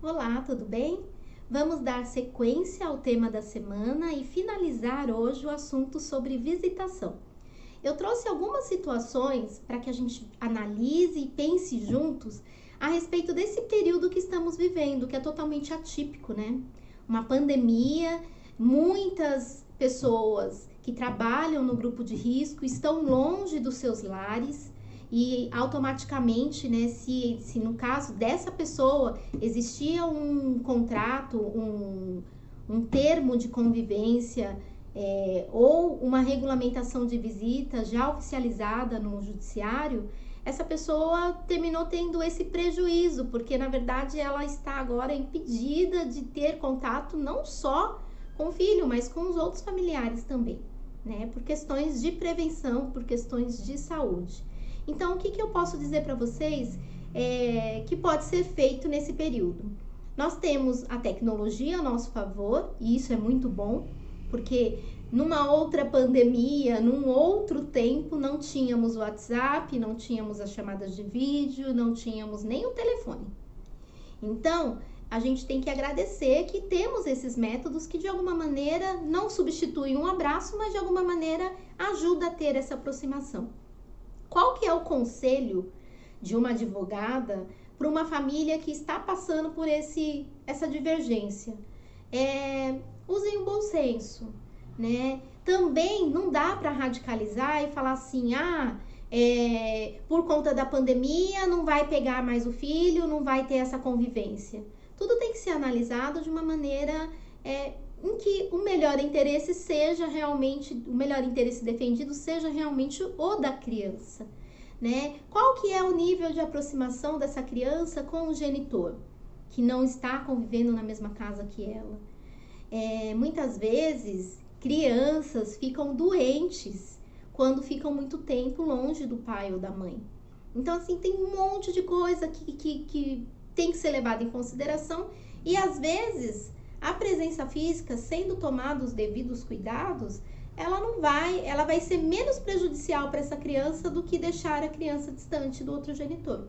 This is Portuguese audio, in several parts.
Olá, tudo bem? Vamos dar sequência ao tema da semana e finalizar hoje o assunto sobre visitação. Eu trouxe algumas situações para que a gente analise e pense juntos a respeito desse período que estamos vivendo, que é totalmente atípico, né? Uma pandemia, muitas pessoas que trabalham no grupo de risco estão longe dos seus lares e automaticamente, né, se no caso dessa pessoa existia um contrato, um termo de convivência ou uma regulamentação de visita já oficializada no judiciário, essa pessoa terminou tendo esse prejuízo, porque na verdade ela está agora impedida de ter contato não só com o filho, mas com os outros familiares também, né? Por questões de prevenção, por questões de saúde. Então, o que eu posso dizer para vocês que pode ser feito nesse período? Nós temos a tecnologia a nosso favor, e isso é muito bom, porque numa outra pandemia, num outro tempo, não tínhamos o WhatsApp, não tínhamos as chamadas de vídeo, não tínhamos nem o telefone. Então, a gente tem que agradecer que temos esses métodos que de alguma maneira não substituem um abraço, mas de alguma maneira ajuda a ter essa aproximação. Qual que é o conselho de uma advogada para uma família que está passando por essa divergência? Usem o bom senso, né? Também não dá para radicalizar e falar assim, por conta da pandemia não vai pegar mais o filho, não vai ter essa convivência. Tudo tem que ser analisado de uma maneira em que o melhor interesse seja realmente, o melhor interesse defendido seja realmente o da criança, né? Qual que é o nível de aproximação dessa criança com o genitor, que não está convivendo na mesma casa que ela? Muitas vezes, crianças ficam doentes quando ficam muito tempo longe do pai ou da mãe. Então, assim, tem um monte de coisa que tem que ser levada em consideração e, às vezes, a presença física, sendo tomados os devidos cuidados, ela vai ser menos prejudicial para essa criança do que deixar a criança distante do outro genitor.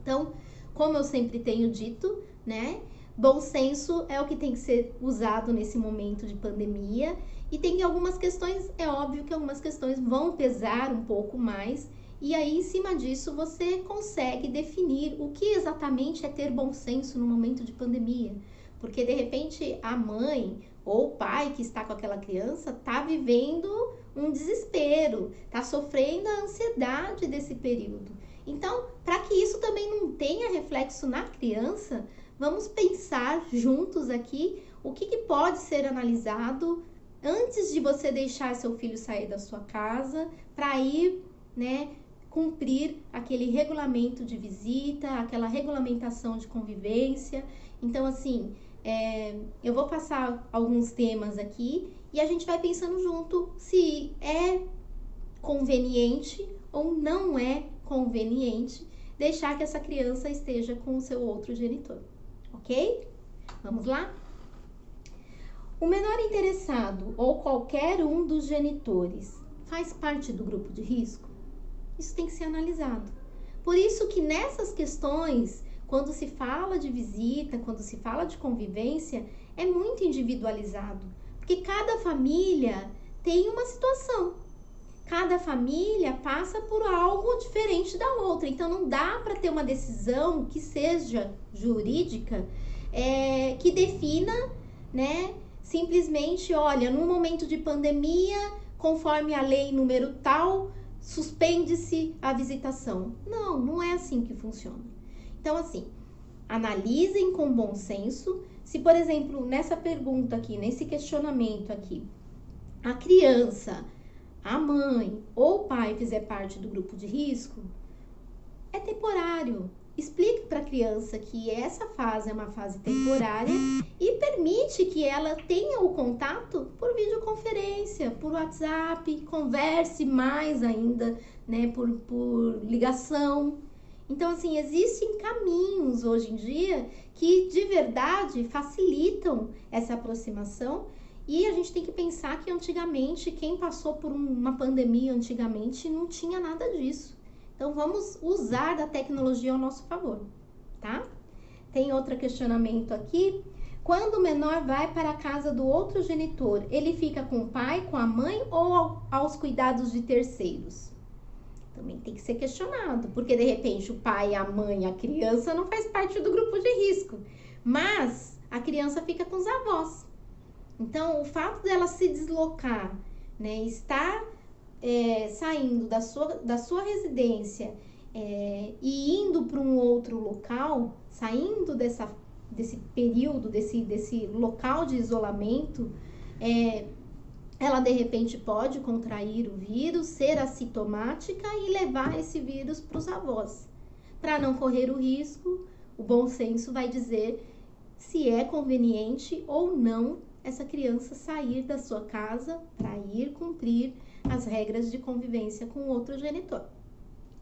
Então, como eu sempre tenho dito, né? Bom senso é o que tem que ser usado nesse momento de pandemia e tem algumas questões, é óbvio que algumas questões vão pesar um pouco mais e aí em cima disso você consegue definir o que exatamente é ter bom senso no momento de pandemia. Porque de repente a mãe ou o pai que está com aquela criança está vivendo um desespero, está sofrendo a ansiedade desse período. Então, para que isso também não tenha reflexo na criança, vamos pensar juntos aqui o que pode ser analisado antes de você deixar seu filho sair da sua casa para ir, né, cumprir aquele regulamento de visita, aquela regulamentação de convivência. Então, assim, eu vou passar alguns temas aqui e a gente vai pensando junto se é conveniente ou não é conveniente deixar que essa criança esteja com o seu outro genitor, ok? Vamos lá? O menor interessado ou qualquer um dos genitores faz parte do grupo de risco? Isso tem que ser analisado. Por isso que nessas questões, quando se fala de visita, quando se fala de convivência, é muito individualizado. Porque cada família tem uma situação. Cada família passa por algo diferente da outra. Então, não dá para ter uma decisão que seja jurídica, que defina, né? Simplesmente, olha, no momento de pandemia, conforme a lei número tal, suspende-se a visitação. Não, não é assim que funciona. Então, assim, analisem com bom senso. Se, por exemplo, nessa pergunta aqui, nesse questionamento aqui, a criança, a mãe ou o pai fizer parte do grupo de risco, é temporário. Explique para a criança que essa fase é uma fase temporária e permite que ela tenha o contato por videoconferência, por WhatsApp, converse mais ainda, né, por ligação. Então, assim, existem caminhos hoje em dia que de verdade facilitam essa aproximação e a gente tem que pensar que antigamente, quem passou por uma pandemia antigamente não tinha nada disso. Então, vamos usar da tecnologia ao nosso favor, tá? Tem outro questionamento aqui. Quando o menor vai para a casa do outro genitor, ele fica com o pai, com a mãe ou aos cuidados de terceiros? Também tem que ser questionado, porque de repente o pai, a mãe, a criança não faz parte do grupo de risco, mas a criança fica com os avós. Então, o fato dela se deslocar, né, estar saindo da sua residência e indo para um outro local, saindo desse período, desse local de isolamento, ela de repente pode contrair o vírus, ser assintomática e levar esse vírus para os avós. Para não correr o risco, o bom senso vai dizer se é conveniente ou não essa criança sair da sua casa para ir cumprir as regras de convivência com outro genitor.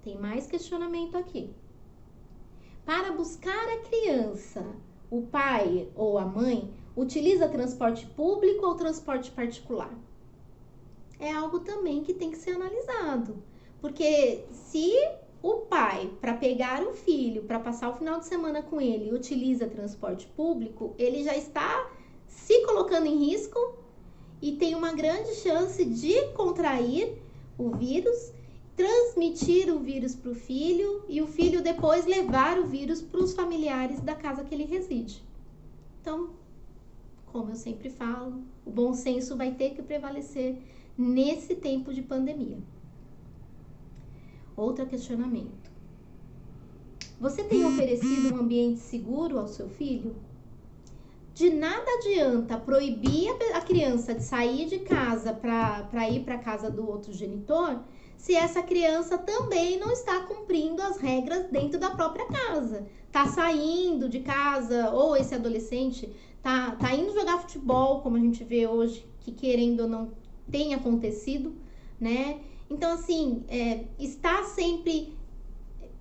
Tem mais questionamento aqui. Para buscar a criança, o pai ou a mãe utiliza transporte público ou transporte particular? É algo também que tem que ser analisado. Porque se o pai, para pegar o filho, para passar o final de semana com ele, utiliza transporte público, ele já está se colocando em risco e tem uma grande chance de contrair o vírus, transmitir o vírus para o filho e o filho depois levar o vírus para os familiares da casa que ele reside. Então, como eu sempre falo, o bom senso vai ter que prevalecer nesse tempo de pandemia. Outro questionamento. Você tem oferecido um ambiente seguro ao seu filho? De nada adianta proibir a criança de sair de casa para ir para a casa do outro genitor, se essa criança também não está cumprindo as regras dentro da própria casa. Tá saindo de casa, ou esse adolescente tá indo jogar futebol, como a gente vê hoje, que querendo ou não tem acontecido, né? Então, assim, está sempre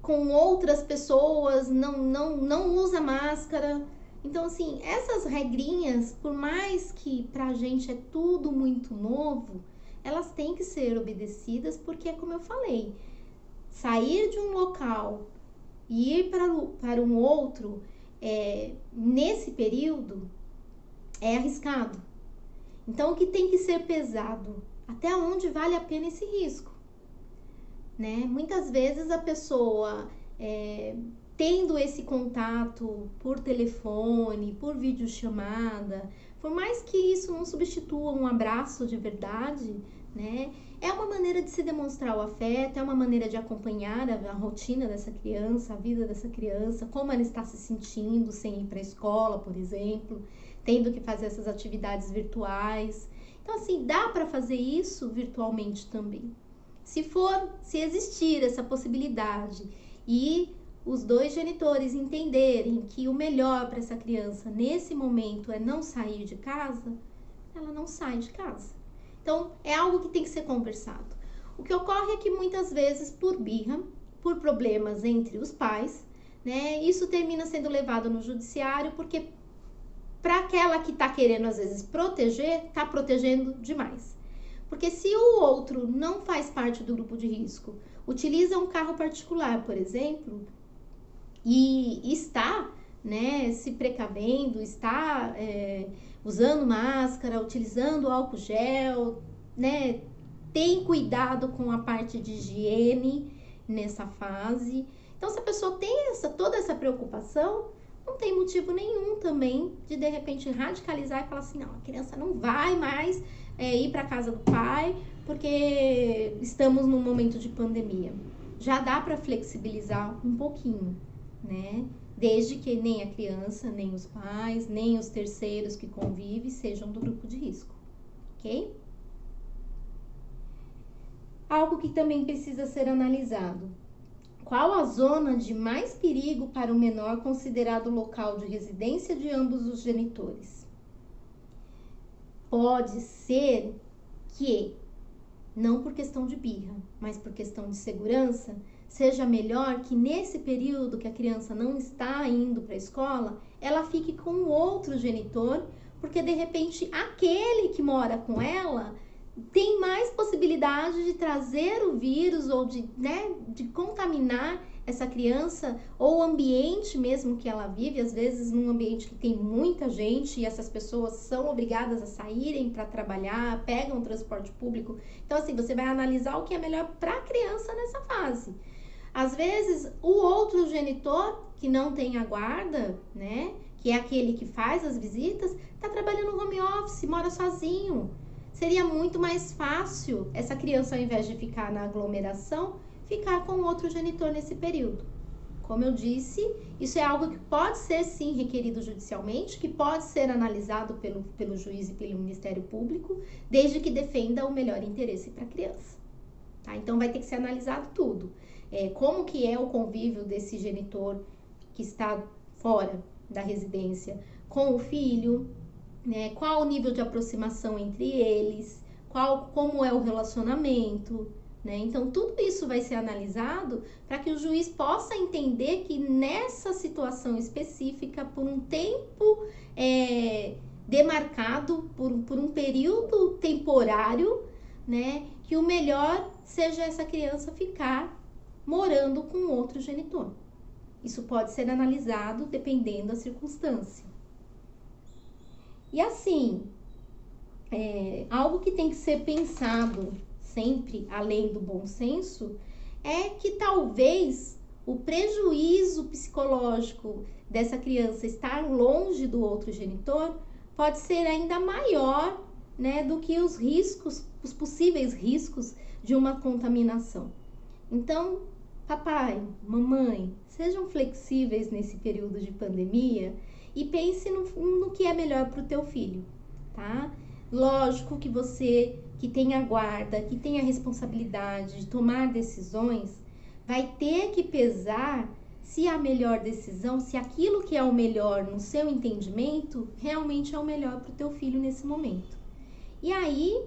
com outras pessoas, não usa máscara. Então, assim, essas regrinhas, por mais que pra gente é tudo muito novo, elas têm que ser obedecidas, porque, como eu falei, sair de um local e ir para um outro, nesse período, é arriscado. Então, o que tem que ser pesado? Até onde vale a pena esse risco? Né? Muitas vezes a pessoa, tendo esse contato por telefone, por videochamada, por mais que isso não substitua um abraço de verdade, né? É uma maneira de se demonstrar o afeto, é uma maneira de acompanhar a rotina dessa criança, a vida dessa criança, como ela está se sentindo sem ir para a escola, por exemplo, tendo que fazer essas atividades virtuais. Então, assim, dá para fazer isso virtualmente também. Se existir essa possibilidade e os dois genitores entenderem que o melhor para essa criança nesse momento é não sair de casa, ela não sai de casa. Então, é algo que tem que ser conversado. O que ocorre é que muitas vezes, por birra, por problemas entre os pais, né, isso termina sendo levado no judiciário, porque para aquela que está querendo, às vezes, proteger, está protegendo demais. Porque se o outro não faz parte do grupo de risco, utiliza um carro particular, por exemplo, e está, né, se precavendo, está usando máscara, utilizando álcool gel, né, tem cuidado com a parte de higiene nessa fase. Então, se a pessoa tem toda essa preocupação, não tem motivo nenhum também de repente radicalizar e falar assim, não, a criança não vai mais ir para casa do pai porque estamos num momento de pandemia. Já dá para flexibilizar um pouquinho, né? Desde que nem a criança, nem os pais, nem os terceiros que convivem sejam do grupo de risco, ok? Algo que também precisa ser analisado. Qual a zona de mais perigo para o menor considerado local de residência de ambos os genitores? Pode ser que, não por questão de birra, mas por questão de segurança, seja melhor que nesse período que a criança não está indo para a escola, ela fique com o outro genitor, porque de repente aquele que mora com ela tem mais possibilidade de trazer o vírus ou de contaminar essa criança, ou o ambiente mesmo que ela vive, às vezes num ambiente que tem muita gente e essas pessoas são obrigadas a saírem para trabalhar, pegam transporte público. Então, assim, você vai analisar o que é melhor para a criança nessa fase. Às vezes, o outro genitor, que não tem a guarda, né, que é aquele que faz as visitas, está trabalhando no home office, mora sozinho. Seria muito mais fácil essa criança, ao invés de ficar na aglomeração, ficar com outro genitor nesse período. Como eu disse, isso é algo que pode ser sim requerido judicialmente, que pode ser analisado pelo juiz e pelo Ministério Público, desde que defenda o melhor interesse para a criança. Tá? Então vai ter que ser analisado tudo. Como que é o convívio desse genitor que está fora da residência com o filho, né? Qual o nível de aproximação entre eles, como é o relacionamento, né? Então, tudo isso vai ser analisado para que o juiz possa entender que nessa situação específica, por um tempo demarcado, por um período temporário, né? Que o melhor seja essa criança ficar morando com outro genitor. Isso pode ser analisado dependendo da circunstância. E assim, algo que tem que ser pensado sempre, além do bom senso, é que talvez o prejuízo psicológico dessa criança estar longe do outro genitor pode ser ainda maior, né, do que os possíveis riscos de uma contaminação. Então, papai, mamãe, sejam flexíveis nesse período de pandemia e pense no que é melhor para o teu filho, tá? Lógico que você, que tem a guarda, que tem a responsabilidade de tomar decisões, vai ter que pesar se a melhor decisão, se aquilo que é o melhor no seu entendimento, realmente é o melhor para o teu filho nesse momento. E aí,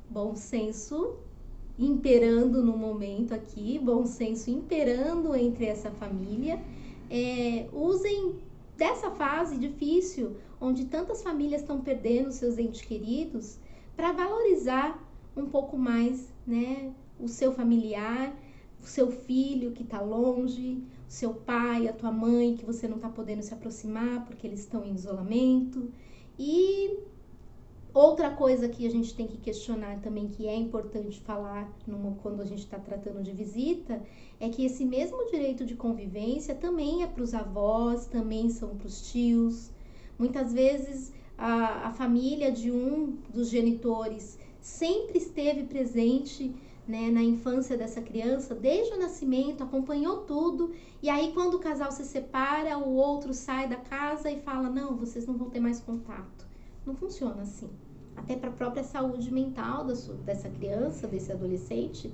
bom senso imperando no momento aqui, bom senso imperando entre essa família, usem dessa fase difícil, onde tantas famílias estão perdendo seus entes queridos, para valorizar um pouco mais, né, o seu familiar, o seu filho que está longe, o seu pai, a tua mãe que você não está podendo se aproximar porque eles estão em isolamento. E outra coisa que a gente tem que questionar também, que é importante falar quando a gente está tratando de visita, é que esse mesmo direito de convivência também é para os avós, também são para os tios. Muitas vezes a família de um dos genitores sempre esteve presente, né, na infância dessa criança, desde o nascimento, acompanhou tudo, e aí quando o casal se separa, o outro sai da casa e fala, não, vocês não vão ter mais contato. Não funciona assim. Até para a própria saúde mental dessa criança, desse adolescente,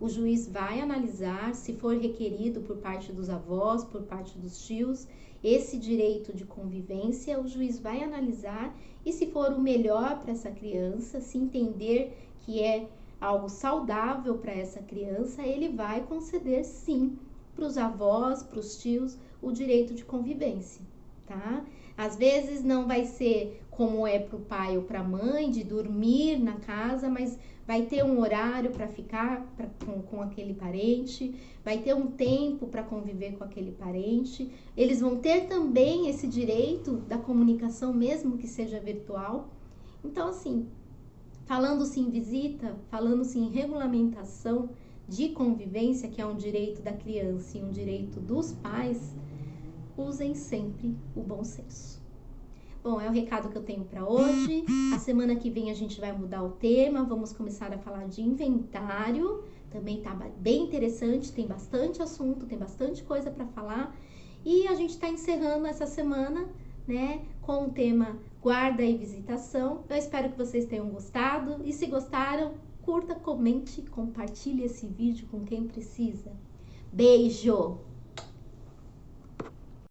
o juiz vai analisar, se for requerido por parte dos avós, por parte dos tios, esse direito de convivência, o juiz vai analisar, e se for o melhor para essa criança, se entender que é algo saudável para essa criança, ele vai conceder sim para os avós, para os tios, o direito de convivência, tá? Às vezes não vai ser como é para o pai ou para a mãe, de dormir na casa, mas vai ter um horário para ficar com aquele parente, vai ter um tempo para conviver com aquele parente. Eles vão ter também esse direito da comunicação, mesmo que seja virtual. Então, assim, falando-se em visita, falando-se em regulamentação de convivência, que é um direito da criança e um direito dos pais, usem sempre o bom senso. Bom, é o recado que eu tenho para hoje. A semana que vem a gente vai mudar o tema, vamos começar a falar de inventário. Também tá bem interessante, tem bastante assunto, tem bastante coisa para falar. E a gente está encerrando essa semana, né, com o tema guarda e visitação. Eu espero que vocês tenham gostado. E se gostaram, curta, comente, compartilhe esse vídeo com quem precisa. Beijo!